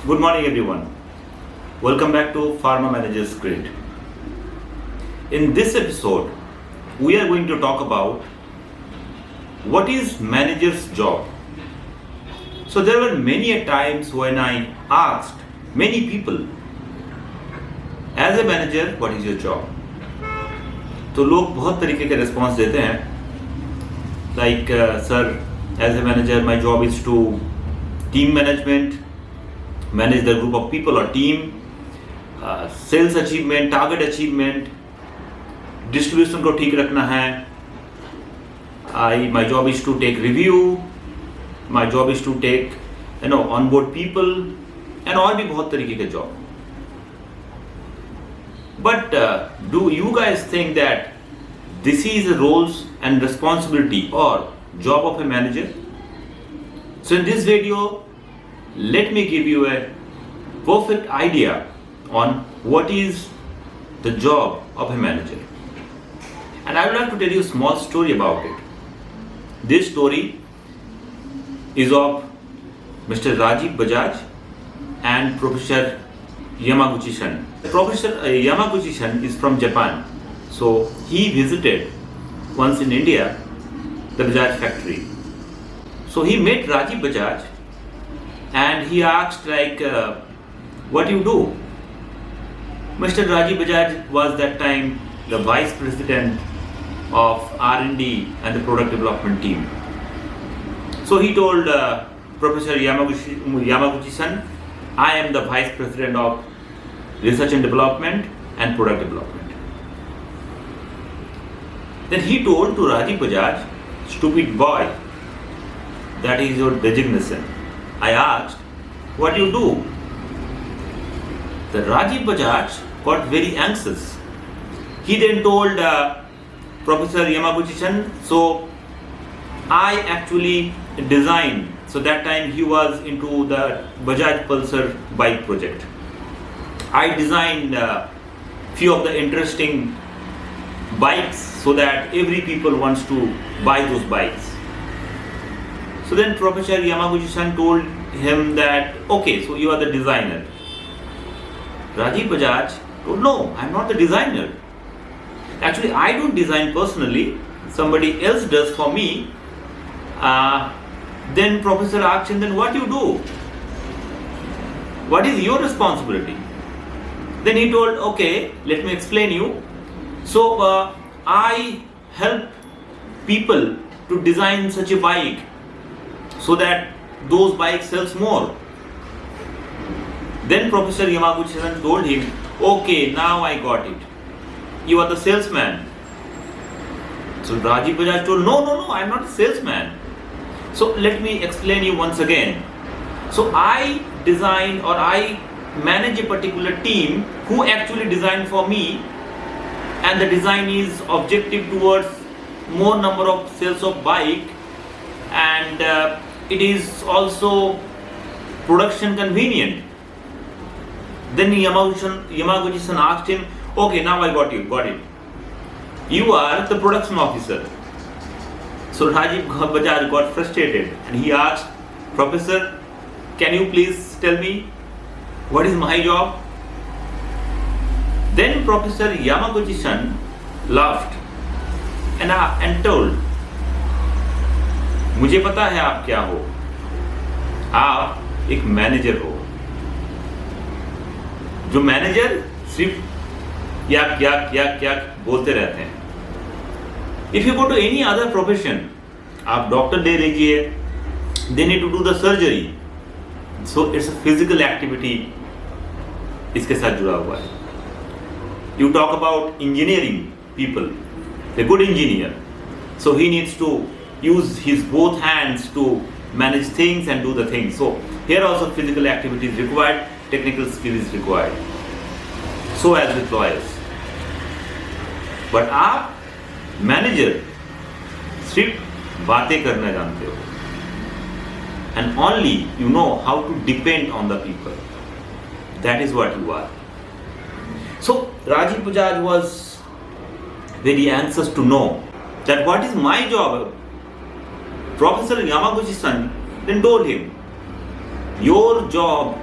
Good morning, everyone. Welcome back to Pharma Manager's Grid. In this episode, we are going to talk about what is manager's job. So there were many a times when I asked many people, as a manager, what is your job? तो लोग बहुत तरीके के response देते हैं, like sir, as a manager, my job is to team management, manage the group of people or team, sales achievement, target achievement, distribution को ठीक रखना है. My job is to take review, my job is to take onboard people, and और भी बहुत तरीके के job. But do you guys think that this is the roles and responsibility or job of a manager? So in this video, let me give you a perfect idea on what is the job of a manager. And I would like to tell you a small story about it. This story is of Mr. Rajiv Bajaj and Professor Yamaguchi-san. Professor Yamaguchi-san is from Japan. So he visited once in India the Bajaj factory. So he met Rajiv Bajaj and he asked what do you do? Mr. Rajiv Bajaj was that time the vice president of R&D and the product development team. So he told Professor Yamaguchi-san, I am the vice president of research and development and product development. Then he told to Rajiv Bajaj, stupid boy, that is your designation. I asked, what do you do? The Rajiv Bajaj got very anxious. He then told Professor Yamaguchi-san, so I actually designed. So that time he was into the Bajaj Pulsar bike project. I designed few of the interesting bikes so that every people wants to buy those bikes. So then Professor Yamaguchi-san told him that, okay, so you are the designer. Rajiv Bajaj told, no, I am not the designer. Actually, I don't design personally. Somebody else does for me. Then Professor asked him, then what do you do? What is your responsibility? Then he told, okay, let me explain you. So I help people to design such a bike so that those bikes sells more. Then Professor Yamaguchi-san told him, okay, now I got it. You are the salesman. So Rajiv Bajaj told, no, I am not a salesman. So let me explain you once again. So I design or I manage a particular team who actually design for me, and the design is objective towards more number of sales of bike, and it is also production convenient. Then Yamaguchi-san asked him, okay, now I got it. You are the production officer. So Rajiv Bajaj got frustrated and he asked, Professor, can you please tell me what is my job? Then Professor Yamaguchi-san laughed and told, मुझे पता है आप क्या हो, आप एक manager हो. जो मैनेजर सिर्फ क्या बोलते रहते हैं. If you go to any other profession, आप डॉक्टर ले लीजिए, they need to do the surgery. So it's a physical activity इसके साथ जुड़ा हुआ है. You talk about engineering people, a good engineer. So he needs to use his both hands to manage things and do the things. So here also physical activity is required, technical skill is required. So as with lawyers. But आप manager सिर्फ बातें करना जानते हो, and only you know how to depend on the people. That is what you are. So Rajiv Bajaj was very anxious to know that what is my job. Professor Yamaguchi-san then told him, your job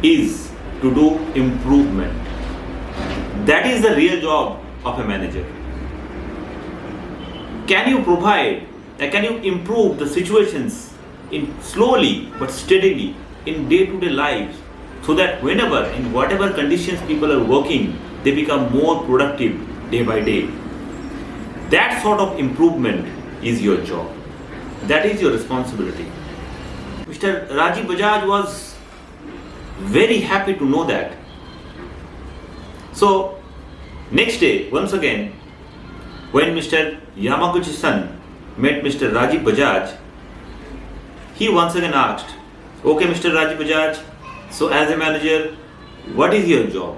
is to do improvement. That is the real job of a manager. Can you provide, can you improve the situations in slowly but steadily in day-to-day lives, so that whenever, in whatever conditions people are working, they become more productive day by day. That sort of improvement is your job. That is your responsibility. Mr. Rajiv Bajaj was very happy to know that. So, next day, once again, when Mr. Yamaguchi-san met Mr. Rajiv Bajaj, he once again asked, okay, Mr. Rajiv Bajaj, so as a manager, what is your job?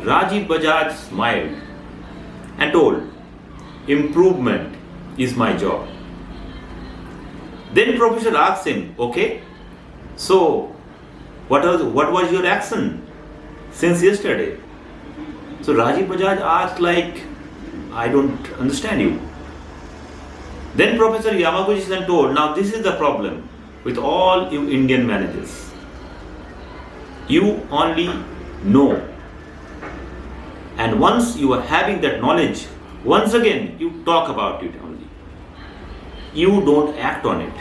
Rajiv Bajaj smiled and told, improvement is my job. Then professor asked him, okay, so what was your action since yesterday? So Rajiv Bajaj asked like, I don't understand you. Then Professor Yamaguchi-san told, now this is the problem with all you Indian managers. You only know. And once you are having that knowledge, once again you talk about it only. You don't act on it.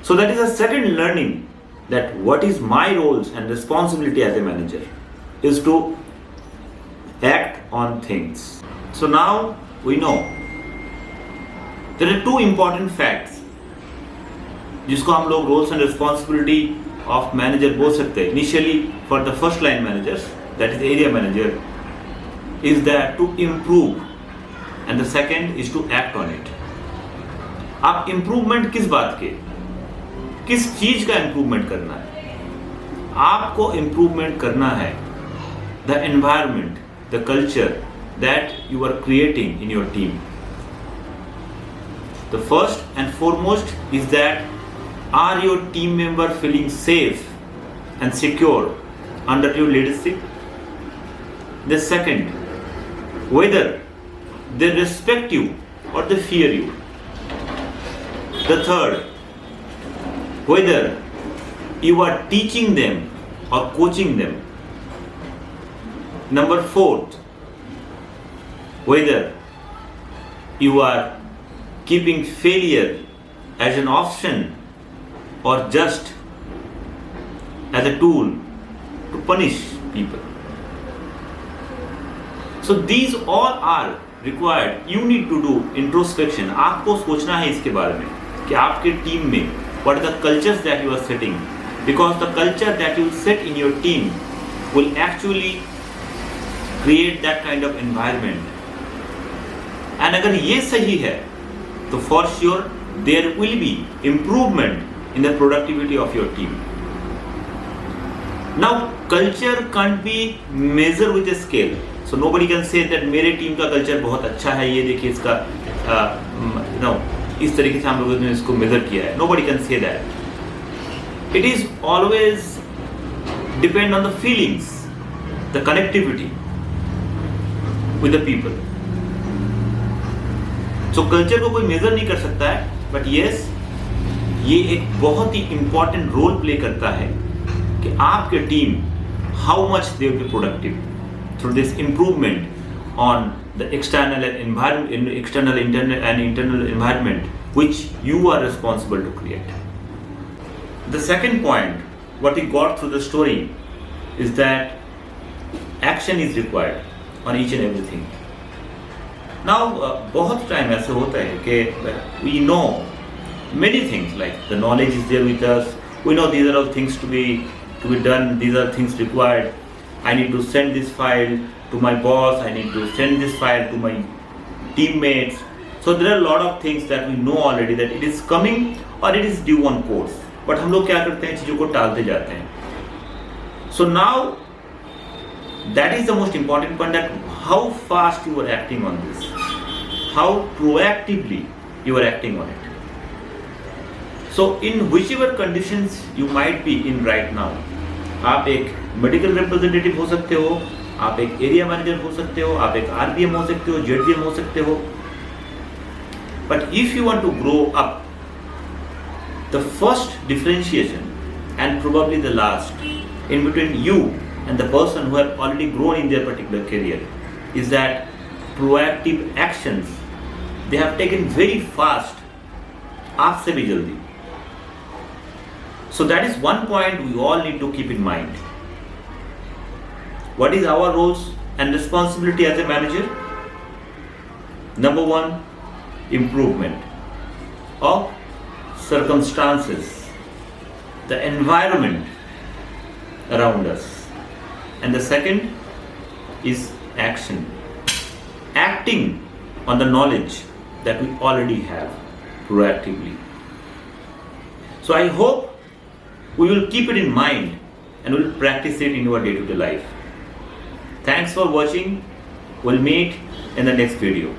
So that is a second learning, that what is my roles and responsibility as a manager is to act on things. So now we know there are two important facts जिसको हम लोग roles and responsibility of manager बोल सकते हैं. Initially for the first line managers, that is area manager, is that to improve, and the second is to act on it. आप improvement किस बात के, किस चीज का improvement करना है? आपको improvement करना है the environment, the culture that you are creating in your team. The first and foremost is that, are your team member feeling safe and secure under your leadership? The second, whether they respect you or they fear you. The third, whether you are teaching them or coaching them. Number fourth, whether you are keeping failure as an option or just as a tool to punish people. So these all are required. You need to do introspection. आपको सोचना है इसके बारे में कि आपके team में what are the cultures that you are setting, because the culture that you set in your team will actually create that kind of environment. And अगर ये सही है तो for sure there will be improvement in the productivity of your team. Now culture can't be measured with a scale. So nobody can say that मेरे team का culture बहुत अच्छा है, ये देखिए इसका इस तरीके से हम लोगों ने इसको मेजर किया है. Nobody can say that. It is always depend on the feelings, the connectivity with the people. So culture को कोई मेजर नहीं कर सकता है, बट यस ये एक बहुत ही इंपॉर्टेंट रोल प्ले करता है कि आपके team how much they will be productive through this improvement on the external and internal environment which you are responsible to create. The second point, what we got through the story, is that action is required on each and everything. Now, बहुत time ऐसे होता है कि we know many things, like the knowledge is there with us. We know these are all things to be done. These are things required. I need to send this file to my boss. I need to send this file to my teammates. So there are a lot of things that we know already that it is coming or it is due on course. But हम लोग क्या करते हैं, चीज़ों को टालते जाते हैं. So now that is the most important point, that how fast you are acting on this, how proactively you are acting on it. So in whichever conditions you might be in right now, आप एक medical representative हो सकते हो, आप एक area manager हो सकते हो, आप एक आरबीएम हो सकते हो, जेडबीएम हो सकते हो. But if you want to grow up, the first differentiation and probably the last, in between you and the person who have already grown in their particular career, is that proactive actions they have taken very fast, aap se bhi jaldi. So that is one point we all need to keep in mind. What is our roles and responsibility as a manager? Number one, improvement of circumstances, the environment around us. And the second is action, acting on the knowledge that we already have proactively. So I hope we will keep it in mind and will practice it in your day-to-day life. Thanks for watching. We'll meet in the next video.